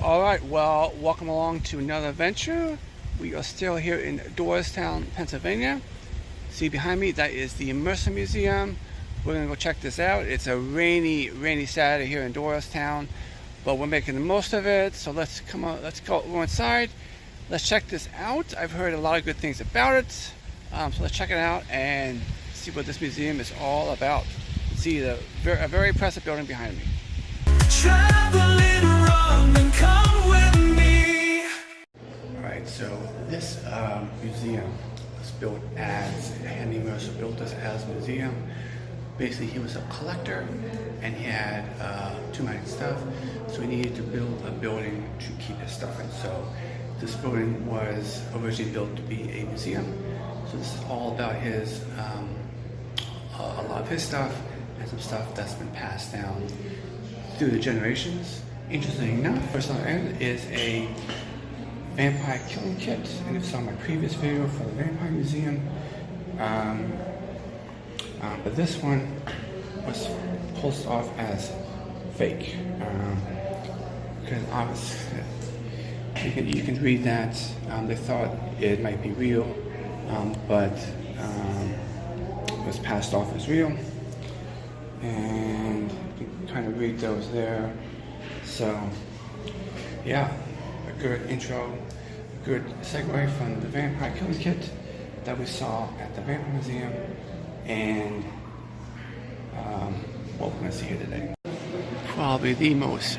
Alright, well, welcome along to another adventure. We are still here in Doylestown, Pennsylvania. See behind me, that is the Mercer Museum. We're going to go check this out. It's a rainy Saturday here in Doylestown, but we're making the most of it. So let's go inside. Let's check this out. I've heard a lot of good things about it. So let's check it out and see what this museum is all about. See a very impressive building behind me. Traveling around and come with me. Alright, so this museum was built as, Henry Mercer built this as a museum. Basically, he was a collector and he had too much stuff, so he needed to build a building to keep his stuff in. So this building was originally built to be a museum. So this is all about his, a lot of his stuff and some stuff that's been passed down through the generations. Interesting enough, first on the end is a vampire killing kit, and if you saw my previous video for the Vampire Museum, but this one was pulsed off as fake, because obviously you can read that they thought it might be real, but it was passed off as real, and you can kind of read those there. So yeah, a good intro, a good segue from the vampire killing kit that we saw at the Vampire Museum and what we're going to see here today. Probably the most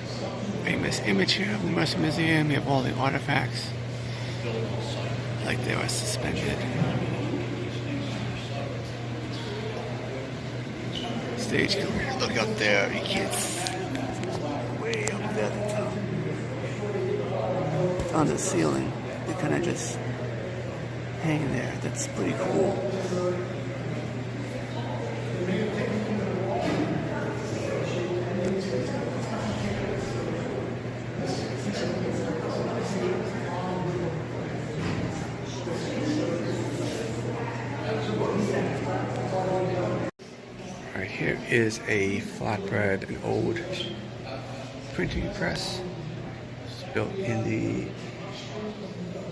famous image here of the Mercer Museum. You have all the artifacts like they were suspended. Stage career. Look up there, you can't see. Way up there at the top. On the ceiling, they kind of just hang there. That's pretty cool. Right here is a flatbread, an old printing press. It's built in the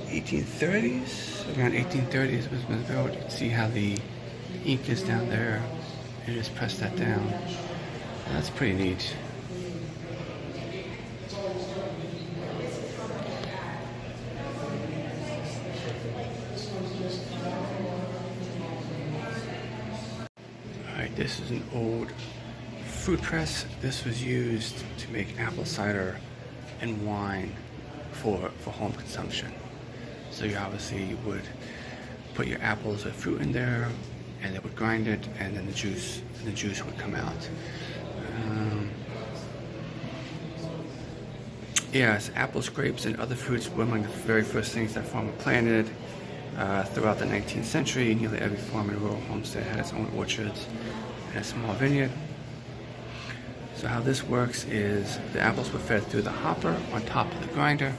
1830s, around 1830s it was built. You can see how the ink is down there. You just press that down. And that's pretty neat. Alright, this is an old fruit press. This was used to make apple cider and wine for home consumption. So you obviously would put your apples or fruit in there, and they would grind it, and then the juice would come out. Yes, apples, grapes, and other fruits were among the very first things that farmer planted throughout the 19th century. Nearly every farm and rural homestead had its own orchards and a small vineyard. So how this works is the apples were fed through the hopper on top of the grinder,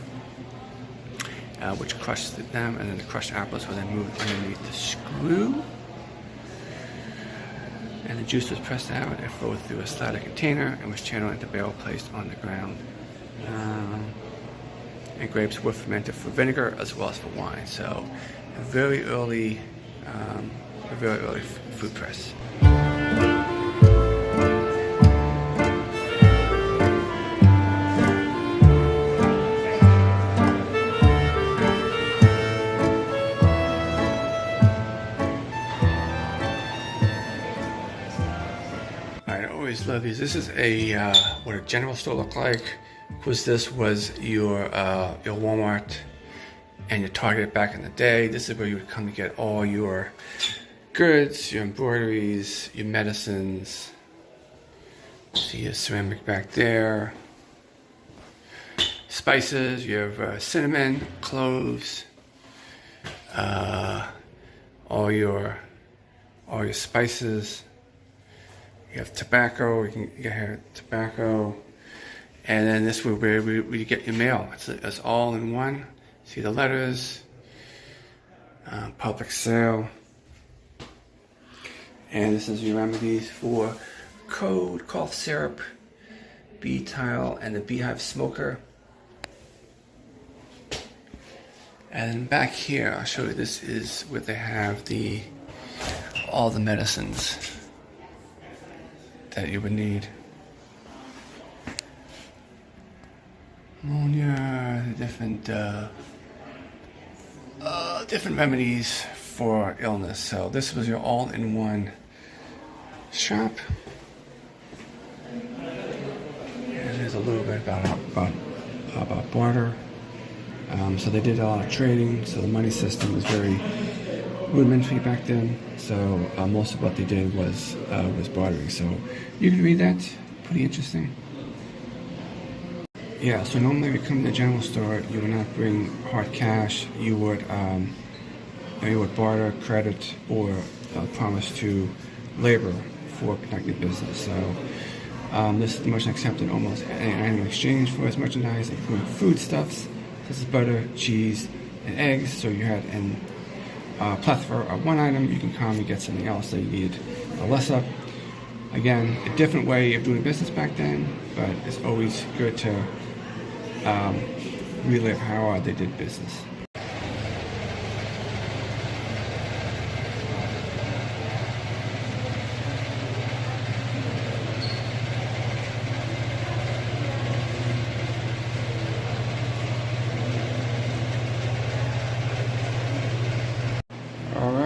which crushed them, and then the crushed apples were then moved underneath the screw. And the juice was pressed out and flowed through a slider container and was channeled into a barrel placed on the ground. And grapes were fermented for vinegar as well as for wine. So a very early food press. I always love these. This is what a general store looked like. Because this was your Walmart and your Target back in the day. This is where you would come to get all your goods, your embroideries, your medicines. See your ceramic back there. Spices. You have cinnamon, cloves, all your spices. You have tobacco. You can get tobacco. And then this is where you get your mail. It's all in one. See the letters, public sale. And this is your remedies for cold, cough syrup, bee tile, and the beehive smoker. And back here, I'll show you, this is where they have all the medicines that you would need. Pneumonia, different remedies for illness. So this was your all-in-one shop. And there's a little bit about barter. So they did a lot of trading. So the money system was very rudimentary back then. So most of what they did was bartering. So you can read that. Pretty interesting. Yeah. So normally, if you come to the general store, you would not bring hard cash. You would barter, credit, or promise to labor for conducting business. So this is the most accepted almost any item exchange for its merchandise, including foodstuffs such as butter, cheese, and eggs. So you had a plethora of one item, you can commonly get something else that you needed less of. Again, a different way of doing business back then, but it's always good to relive how they did business.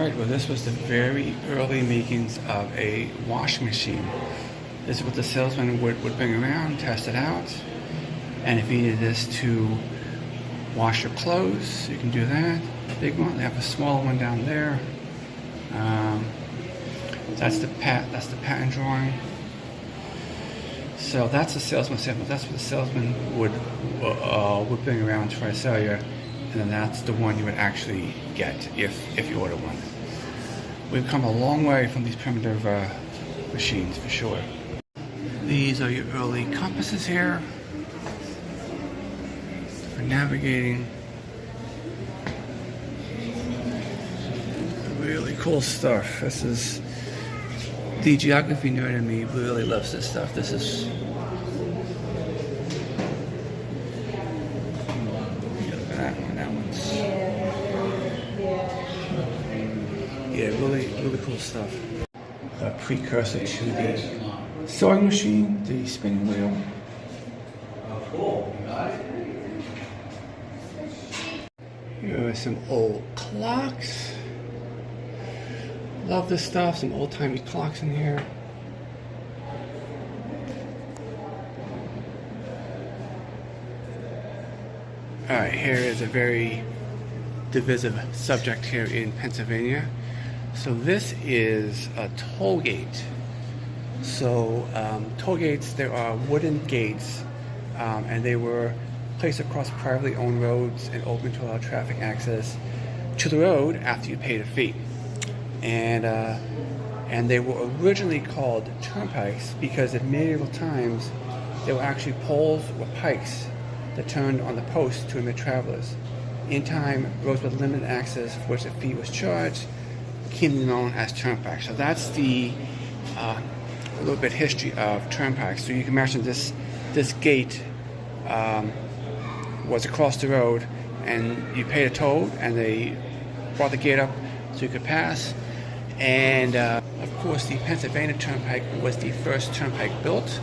Well, this was the very early makings of a washing machine. This is what the salesman would bring around, test it out. And if you needed this to wash your clothes, you can do that. Big one. They have a smaller one down there. That's the patent drawing. So that's the salesman sample. That's what the salesman would bring around to try to sell you, and then that's the one you would actually get if you order one. We've come a long way from these primitive machines, for sure. These are your early compasses here for navigating. Really cool stuff. This is the geography nerd in me really loves this stuff. This is look at that one. That one's really cool stuff. A precursor to the sewing machine, the spinning wheel. Here are some old clocks. Love this stuff. Some old-timey clocks in here. Alright, here is a very divisive subject here in Pennsylvania. So this is a toll gate. So toll gates, there are wooden gates, and they were placed across privately owned roads and open to allow traffic access to the road after you paid a fee. And they were originally called turnpikes because in medieval times they were actually poles or pikes that turned on the post to admit travelers. In time, roads with limited access for which a fee was charged became known as turnpikes. So that's the a little bit history of turnpikes. So you can imagine this gate was across the road, and you paid a toll, and they brought the gate up so you could pass. And of course, the Pennsylvania Turnpike was the first turnpike built.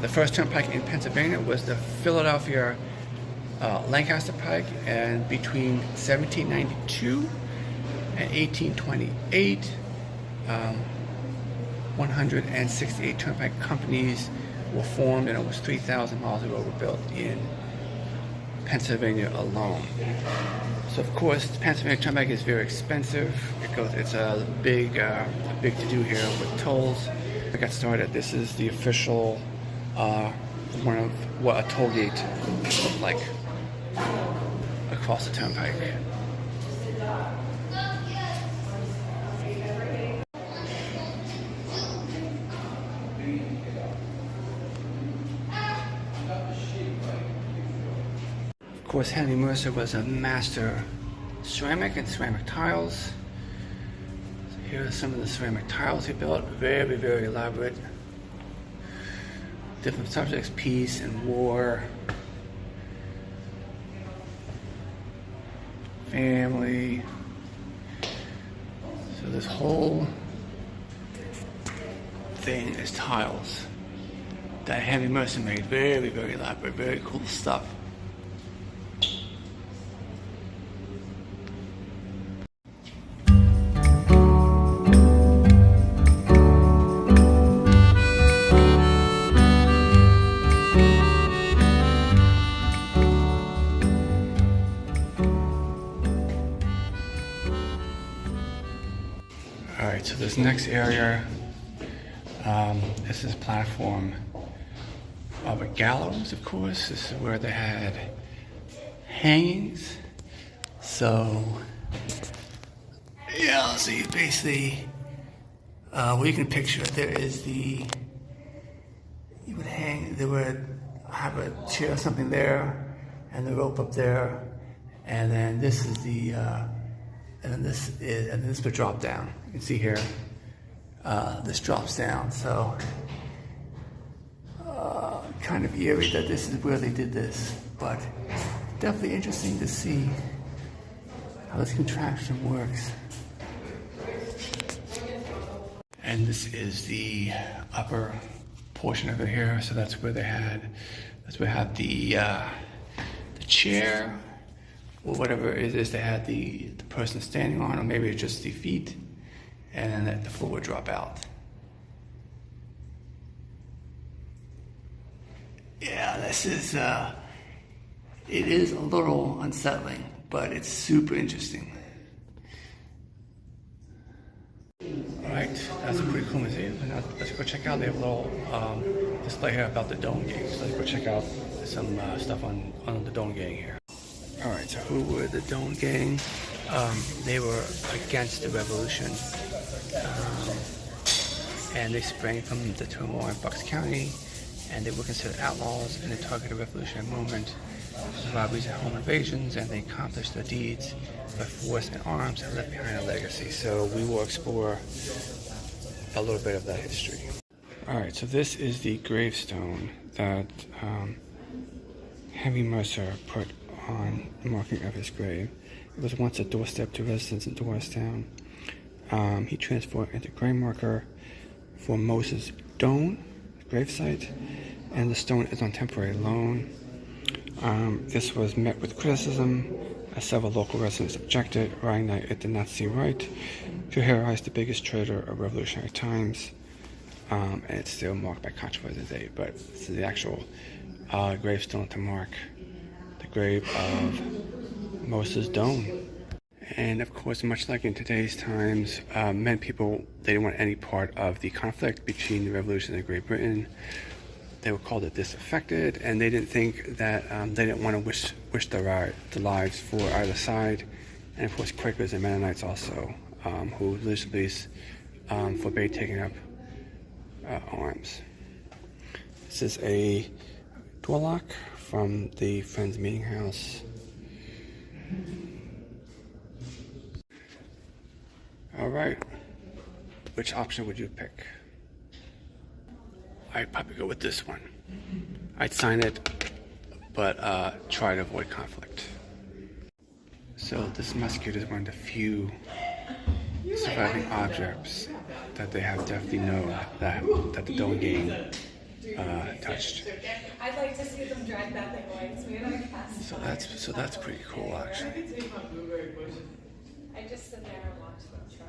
The first turnpike in Pennsylvania was the Philadelphia Lancaster Pike, and between 1792 and 1828, 168 turnpike companies were formed, and almost 3,000 miles of road were built in Pennsylvania alone. So of course, the Pennsylvania Turnpike is very expensive. It's a big to do here with tolls. I got started. This is the official one of what a toll gate looked like across the turnpike. Of course, Henry Mercer was a master ceramic and ceramic tiles. So here are some of the ceramic tiles he built. Very, very elaborate. Different subjects, peace and war. family. So this whole thing is tiles that Henry Mercer made. Very, very elaborate, very cool stuff. Alright, so this next area, this is a platform of a gallows, of course. This is where they had hangings. So, yeah, so you basically, well, you can picture it. There is you would hang, they would have a chair or something there, and the rope up there, and then this is and then this would drop down. You can see here, this drops down. So, kind of eerie that this is where they did this, but definitely interesting to see how this contraption works. And this is the upper portion over here. So that's where they had the chair, or whatever it is they had the person standing on, or maybe it's just the feet, and then the floor would drop out. Yeah, this is, it is a little unsettling, but it's super interesting. Alright, that's a pretty cool museum. Now let's go check out, they have a little display here about the Doan Gang. So let's go check out some stuff on the Doan Gang here. Alright, so who were the Doan Gang? They were against the revolution, and they sprang from the turmoil in Bucks County, and they were considered outlaws in the targeted revolutionary movement, robberies and home invasions, and they accomplished their deeds by force and arms and left behind a legacy. So we will explore a little bit of that history. Alright, so this is the gravestone that Henry Mercer put on the marking of his grave. It was once a doorstep to residents in Doylestown. He transformed it into grave marker for Moses Doan gravesite, and the stone is on temporary loan. This was met with criticism as several local residents objected, writing that it did not seem right to heroize the biggest traitor of revolutionary times, and it's still marked by controversy today. But this is the actual gravestone to mark the grave of Moses Doan. And of course, much like in today's times, many people, they didn't want any part of the conflict between the revolution and Great Britain. They were called it disaffected, and they didn't think that, they didn't want to wish the lives for either side. And of course, Quakers and Mennonites also, who religiously forbade taking up arms. This is a door lock from the Friends Meeting House. Alright, which option would you pick? I'd probably go with this one. I'd sign it, but try to avoid conflict. So this musket is one of the few surviving objects that they have definitely known that the Doan Gang touched. I'd like to see them drag that thing away because we had our cast. So that's pretty cool, actually. I just sit there and watch them try.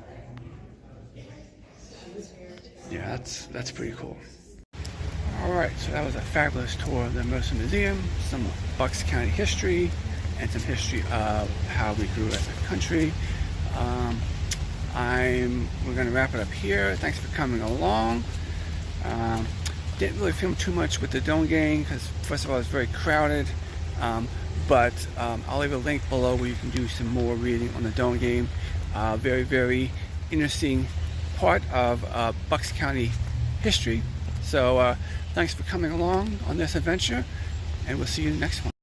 Yeah, that's pretty cool. Alright, so that was a fabulous tour of the Mercer Museum, some Bucks County history, and some history of how we grew as a country. We're going to wrap it up here. Thanks for coming along. Didn't really film too much with the Doan Gang because, first of all, it's very crowded. But I'll leave a link below where you can do some more reading on the Doan Gang. Very, very interesting part of Bucks County history. So thanks for coming along on this adventure, and we'll see you in the next one.